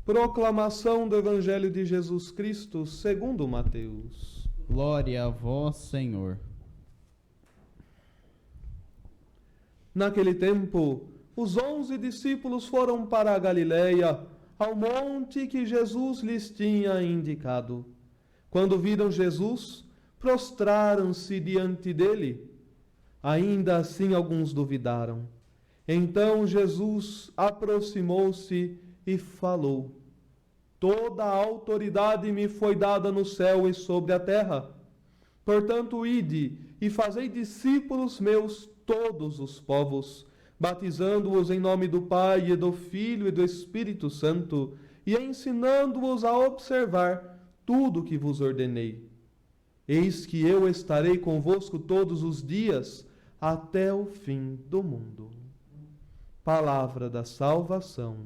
Proclamação do Evangelho de Jesus Cristo segundo Mateus. Glória a vós, Senhor. Naquele tempo, os 11 discípulos foram para a Galileia, ao monte que Jesus lhes tinha indicado. Quando viram Jesus, prostraram-se diante dele. Ainda assim alguns duvidaram. Então Jesus aproximou-se e falou: Toda a autoridade me foi dada no céu e sobre a terra. Portanto, ide e fazei discípulos meus todos os povos, batizando-os em nome do Pai e do Filho e do Espírito Santo, e ensinando-os a observar tudo o que vos ordenei. Eis que eu estarei convosco todos os dias, até o fim do mundo. Palavra da salvação.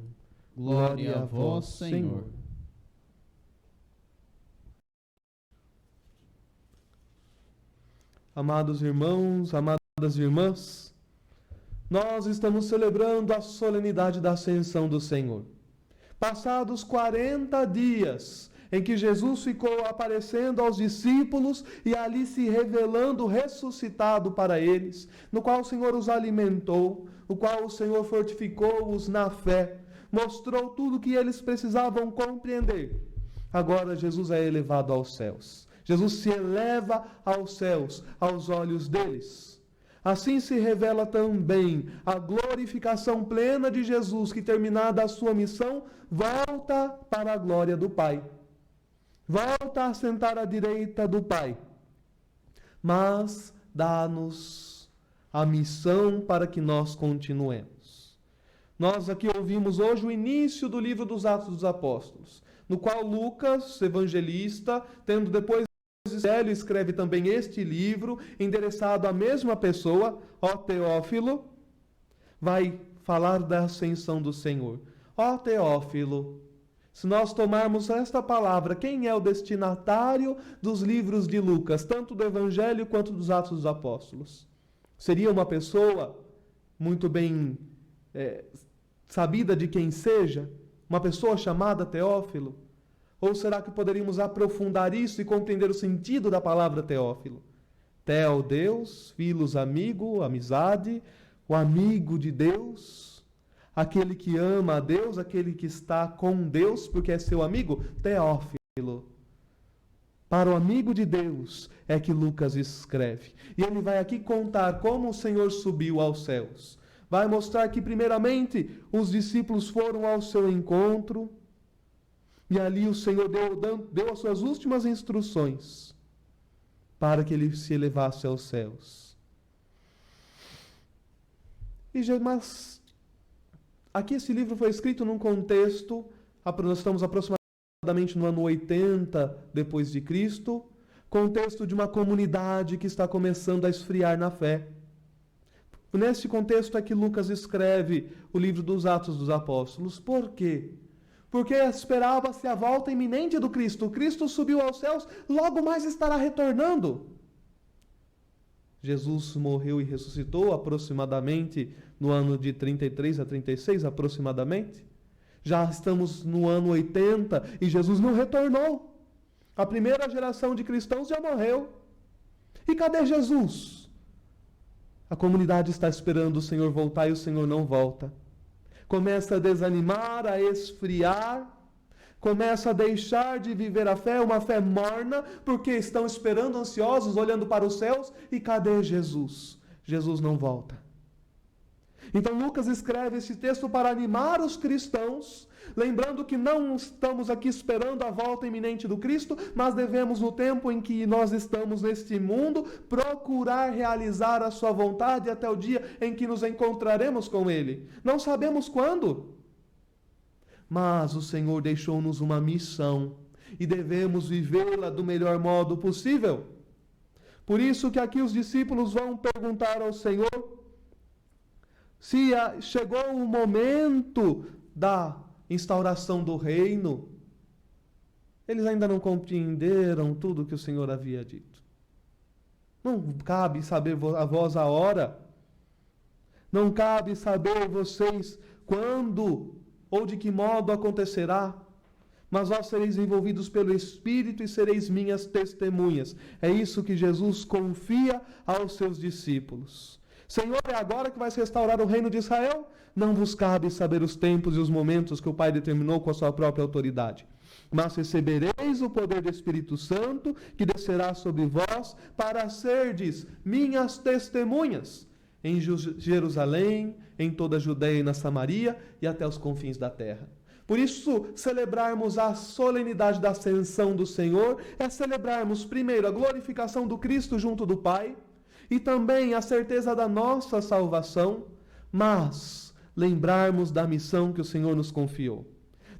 Glória a vós, Senhor. Amados irmãos, amadas irmãs, nós estamos celebrando a solenidade da Ascensão do Senhor. Passados 40 dias em que Jesus ficou aparecendo aos discípulos e ali se revelando ressuscitado para eles, no qual o Senhor os alimentou, no qual o Senhor fortificou-os na fé, mostrou tudo o que eles precisavam compreender. Agora Jesus é elevado aos céus. Jesus se eleva aos céus, aos olhos deles. Assim se revela também a glorificação plena de Jesus, que, terminada a sua missão, volta para a glória do Pai. Volta a sentar à direita do Pai. Mas dá-nos a missão para que nós continuemos. Nós aqui ouvimos hoje o início do livro dos Atos dos Apóstolos, no qual Lucas, evangelista, tendo depois Evangelho, escreve também este livro, endereçado à mesma pessoa, ó Teófilo, vai falar da ascensão do Senhor. Ó Teófilo, se nós tomarmos esta palavra, quem é o destinatário dos livros de Lucas, tanto do Evangelho quanto dos Atos dos Apóstolos? Seria uma pessoa muito bem sabida de quem seja? Uma pessoa chamada Teófilo? Ou será que poderíamos aprofundar isso e compreender o sentido da palavra Teófilo? Theo, Deus, Filos, amigo, amizade, o amigo de Deus, aquele que ama a Deus, aquele que está com Deus porque é seu amigo, Teófilo. Para o amigo de Deus é que Lucas escreve. E ele vai aqui contar como o Senhor subiu aos céus. Vai mostrar que, primeiramente, os discípulos foram ao seu encontro, e ali o Senhor deu as suas últimas instruções para que ele se elevasse aos céus. Mas aqui esse livro foi escrito num contexto, nós estamos aproximadamente no ano 80 depois de Cristo, contexto de uma comunidade que está começando a esfriar na fé. Nesse contexto é que Lucas escreve o livro dos Atos dos Apóstolos. Por quê? Porque esperava-se a volta iminente do Cristo. O Cristo subiu aos céus, logo mais estará retornando. Jesus morreu e ressuscitou aproximadamente no ano de 33 a 36, aproximadamente. Já estamos no ano 80 e Jesus não retornou. A primeira geração de cristãos já morreu. E cadê Jesus? A comunidade está esperando o Senhor voltar e o Senhor não volta. Começa a desanimar, a esfriar, começa a deixar de viver a fé, uma fé morna, porque estão esperando ansiosos, olhando para os céus, e cadê Jesus? Jesus não volta. Então Lucas escreve esse texto para animar os cristãos, lembrando que não estamos aqui esperando a volta iminente do Cristo, mas devemos, no tempo em que nós estamos neste mundo, procurar realizar a sua vontade até o dia em que nos encontraremos com Ele. Não sabemos quando, mas o Senhor deixou-nos uma missão e devemos vivê-la do melhor modo possível. Por isso que aqui os discípulos vão perguntar ao Senhor se chegou o momento da instauração do reino. Eles ainda não compreenderam tudo o que o Senhor havia dito. Não cabe saber a vós a hora. Não cabe saber vocês quando ou de que modo acontecerá. mas vós sereis envolvidos pelo Espírito e sereis minhas testemunhas. É isso que Jesus confia aos seus discípulos. Senhor, é agora que vai se restaurar o reino de Israel? Não vos cabe saber os tempos e os momentos que o Pai determinou com a sua própria autoridade. Mas recebereis o poder do Espírito Santo, que descerá sobre vós, para serdes minhas testemunhas em Jerusalém, em toda a Judeia e na Samaria e até os confins da terra. Por isso, celebrarmos a solenidade da ascensão do Senhor é celebrarmos, primeiro, a glorificação do Cristo junto do Pai e também a certeza da nossa salvação, mas lembrarmos da missão que o Senhor nos confiou.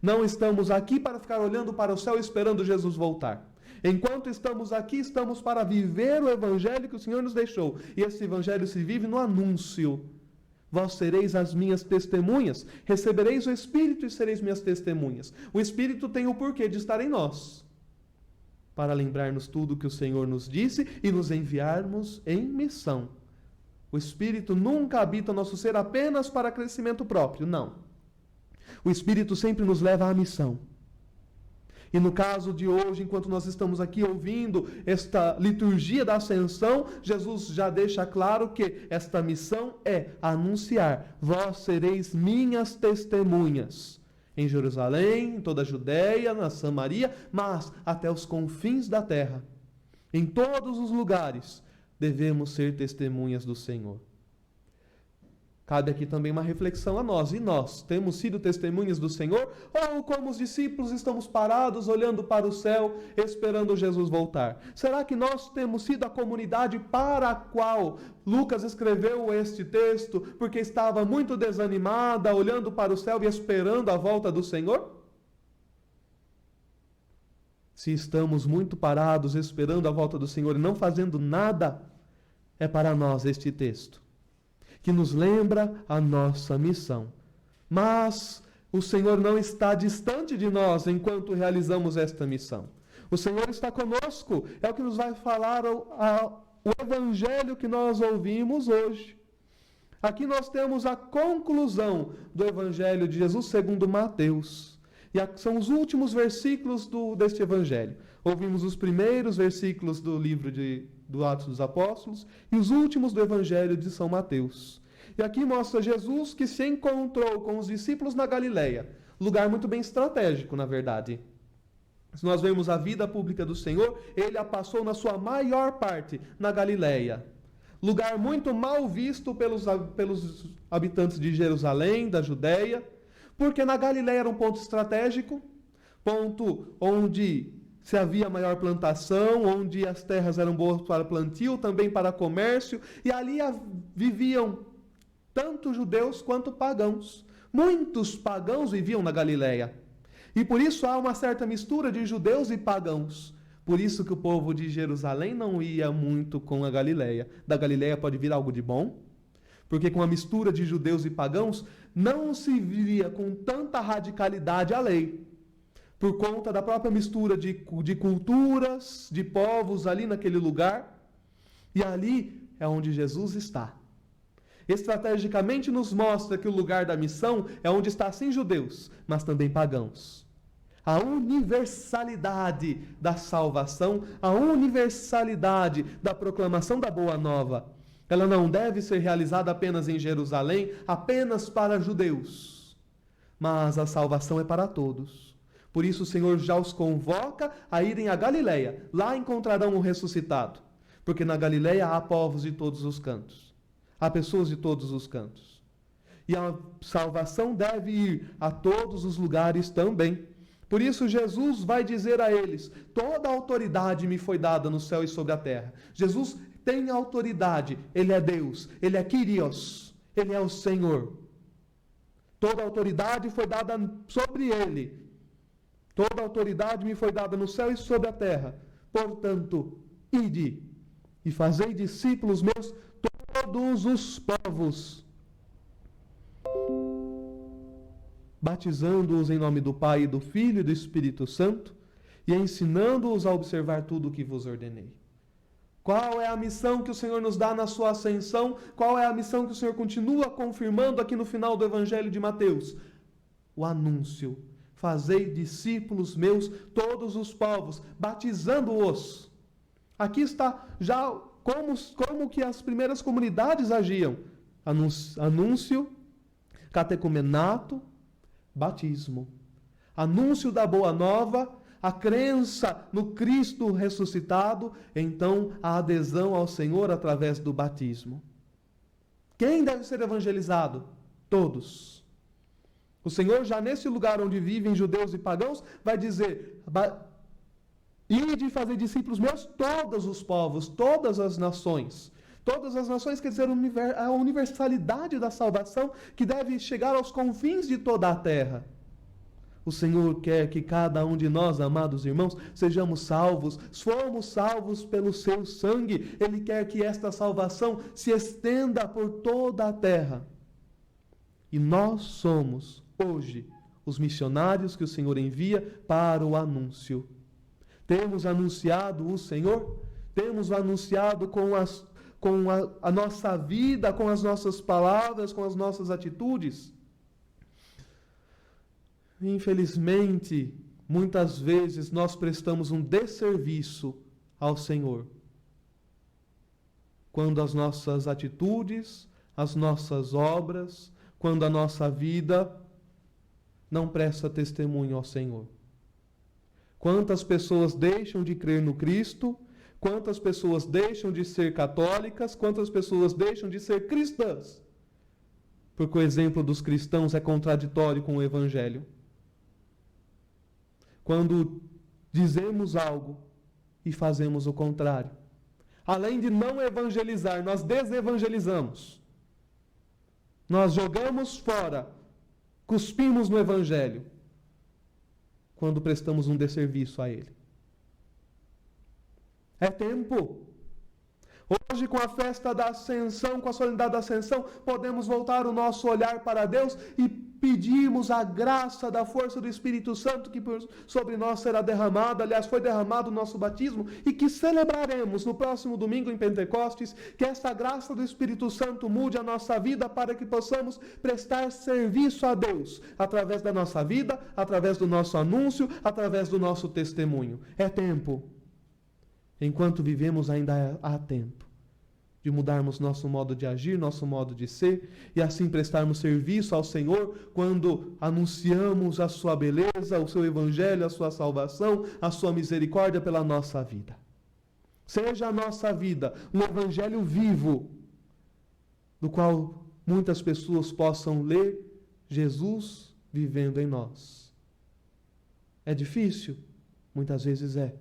Não estamos aqui para ficar olhando para o céu esperando Jesus voltar. Enquanto estamos aqui, estamos para viver o Evangelho que o Senhor nos deixou. E esse Evangelho se vive no anúncio. Vós sereis as minhas testemunhas, recebereis o Espírito e sereis minhas testemunhas. O Espírito tem o porquê de estar em nós, para lembrar-nos tudo que o Senhor nos disse e nos enviarmos em missão. O Espírito nunca habita o nosso ser apenas para crescimento próprio, não. O Espírito sempre nos leva à missão. E no caso de hoje, enquanto nós estamos aqui ouvindo esta liturgia da Ascensão, Jesus já deixa claro que esta missão é anunciar: vós sereis minhas testemunhas em Jerusalém, em toda a Judéia, na Samaria, mas até os confins da terra. Em todos os lugares devemos ser testemunhas do Senhor. Cabe aqui também uma reflexão a nós. E nós, temos sido testemunhas do Senhor? Ou, como os discípulos, estamos parados, olhando para o céu, esperando Jesus voltar? Será que nós temos sido a comunidade para a qual Lucas escreveu este texto, porque estava muito desanimada, olhando para o céu e esperando a volta do Senhor? Se estamos muito parados, esperando a volta do Senhor e não fazendo nada, é para nós este texto, que nos lembra a nossa missão. Mas o Senhor não está distante de nós enquanto realizamos esta missão. O Senhor está conosco, é o que nos vai falar o Evangelho que nós ouvimos hoje. Aqui nós temos a conclusão do Evangelho de Jesus segundo Mateus. E são os últimos versículos deste Evangelho. Ouvimos os primeiros versículos do livro do Atos dos Apóstolos e os últimos do Evangelho de São Mateus. E aqui mostra Jesus que se encontrou com os discípulos na Galileia, lugar muito bem estratégico, na verdade. Se nós vemos a vida pública do Senhor, ele a passou na sua maior parte na Galileia. Lugar muito mal visto pelos habitantes de Jerusalém, da Judéia, porque na Galileia era um ponto estratégico, ponto onde se havia maior plantação, onde as terras eram boas para plantio, também para comércio, e ali viviam tanto judeus quanto pagãos. Muitos pagãos viviam na Galileia. E por isso há uma certa mistura de judeus e pagãos. Por isso que o povo de Jerusalém não ia muito com a Galileia. Da Galileia pode vir algo de bom, porque com a mistura de judeus e pagãos não se via com tanta radicalidade a lei, por conta da própria mistura de culturas, de povos ali naquele lugar. E ali é onde Jesus está. Estrategicamente nos mostra que o lugar da missão é onde está sim judeus, mas também pagãos. A universalidade da salvação, a universalidade da proclamação da Boa Nova, ela não deve ser realizada apenas em Jerusalém, apenas para judeus. Mas a salvação é para todos. Por isso o Senhor já os convoca a irem à Galileia. Lá encontrarão o ressuscitado. Porque na Galileia há povos de todos os cantos. Há pessoas de todos os cantos. E a salvação deve ir a todos os lugares também. Por isso Jesus vai dizer a eles: toda a autoridade me foi dada no céu e sobre a terra. Jesus tem autoridade. Ele é Deus. Ele é Kyrios. Ele é o Senhor. Toda a autoridade foi dada sobre ele. Toda a autoridade me foi dada no céu e sobre a terra. Portanto, ide e fazei discípulos meus todos os povos, batizando-os em nome do Pai, e do Filho e do Espírito Santo, e ensinando-os a observar tudo o que vos ordenei. Qual é a missão que o Senhor nos dá na sua ascensão? Qual é a missão que o Senhor continua confirmando aqui no final do Evangelho de Mateus? O anúncio. fazei discípulos meus todos os povos, batizando-os. Aqui está já como que as primeiras comunidades agiam. Anúncio, catecumenato, batismo. Anúncio da boa nova, a crença no Cristo ressuscitado, então a adesão ao Senhor através do batismo. Quem deve ser evangelizado? Todos. O Senhor, já nesse lugar onde vivem judeus e pagãos, vai dizer: ide e fazer discípulos meus todos os povos, todas as nações. Todas as nações quer dizer a universalidade da salvação que deve chegar aos confins de toda a terra. O Senhor quer que cada um de nós, amados irmãos, sejamos salvos, fomos salvos pelo seu sangue. Ele quer que esta salvação se estenda por toda a terra. E nós somos, hoje, os missionários que o Senhor envia para o anúncio. Temos anunciado o Senhor? Temos anunciado com a nossa vida, com as nossas palavras, com as nossas atitudes? Infelizmente, muitas vezes nós prestamos um desserviço ao Senhor, quando as nossas atitudes, as nossas obras, quando a nossa vida não presta testemunho ao Senhor. Quantas pessoas deixam de crer no Cristo, quantas pessoas deixam de ser católicas, quantas pessoas deixam de ser cristãs, porque o exemplo dos cristãos é contraditório com o Evangelho. Quando dizemos algo e fazemos o contrário. Além de não evangelizar, nós desevangelizamos. Nós jogamos fora, cuspimos no Evangelho, quando prestamos um desserviço a Ele. É tempo. Hoje, com a festa da Ascensão, com a solenidade da Ascensão, podemos voltar o nosso olhar para Deus e pedimos a graça da força do Espírito Santo que sobre nós será derramada, aliás, foi derramado o nosso batismo, e que celebraremos no próximo domingo em Pentecostes, que essa graça do Espírito Santo mude a nossa vida para que possamos prestar serviço a Deus, através da nossa vida, através do nosso anúncio, através do nosso testemunho. É tempo. Enquanto vivemos, ainda há tempo de mudarmos nosso modo de agir, nosso modo de ser, e assim prestarmos serviço ao Senhor quando anunciamos a sua beleza, o seu evangelho, a sua salvação, a sua misericórdia pela nossa vida. Seja a nossa vida um evangelho vivo, do qual muitas pessoas possam ler Jesus vivendo em nós. É difícil? Muitas vezes é.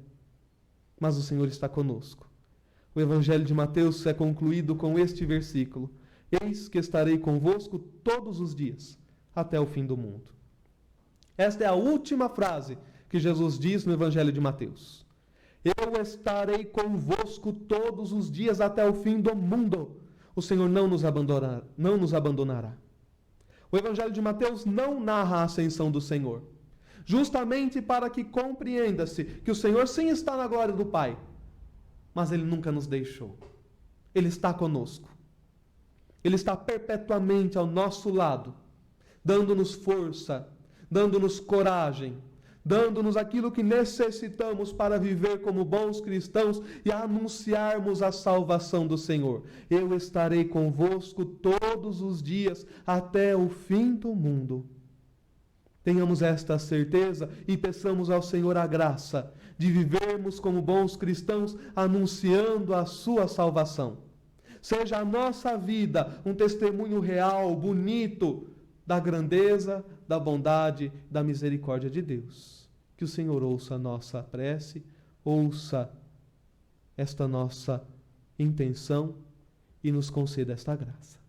Mas o Senhor está conosco. O Evangelho de Mateus é concluído com este versículo: eis que estarei convosco todos os dias, até o fim do mundo. Esta é a última frase que Jesus diz no Evangelho de Mateus. Eu estarei convosco todos os dias até o fim do mundo. O Senhor não nos abandonará. O Evangelho de Mateus não narra a ascensão do Senhor, justamente para que compreenda-se que o Senhor sim está na glória do Pai, mas Ele nunca nos deixou. Ele está conosco. Ele está perpetuamente ao nosso lado, dando-nos força, dando-nos coragem, dando-nos aquilo que necessitamos para viver como bons cristãos e anunciarmos a salvação do Senhor. Eu estarei convosco todos os dias até o fim do mundo. Tenhamos esta certeza e peçamos ao Senhor a graça de vivermos como bons cristãos anunciando a sua salvação. Seja a nossa vida um testemunho real, bonito, da grandeza, da bondade, da misericórdia de Deus. Que o Senhor ouça a nossa prece, ouça esta nossa intenção e nos conceda esta graça.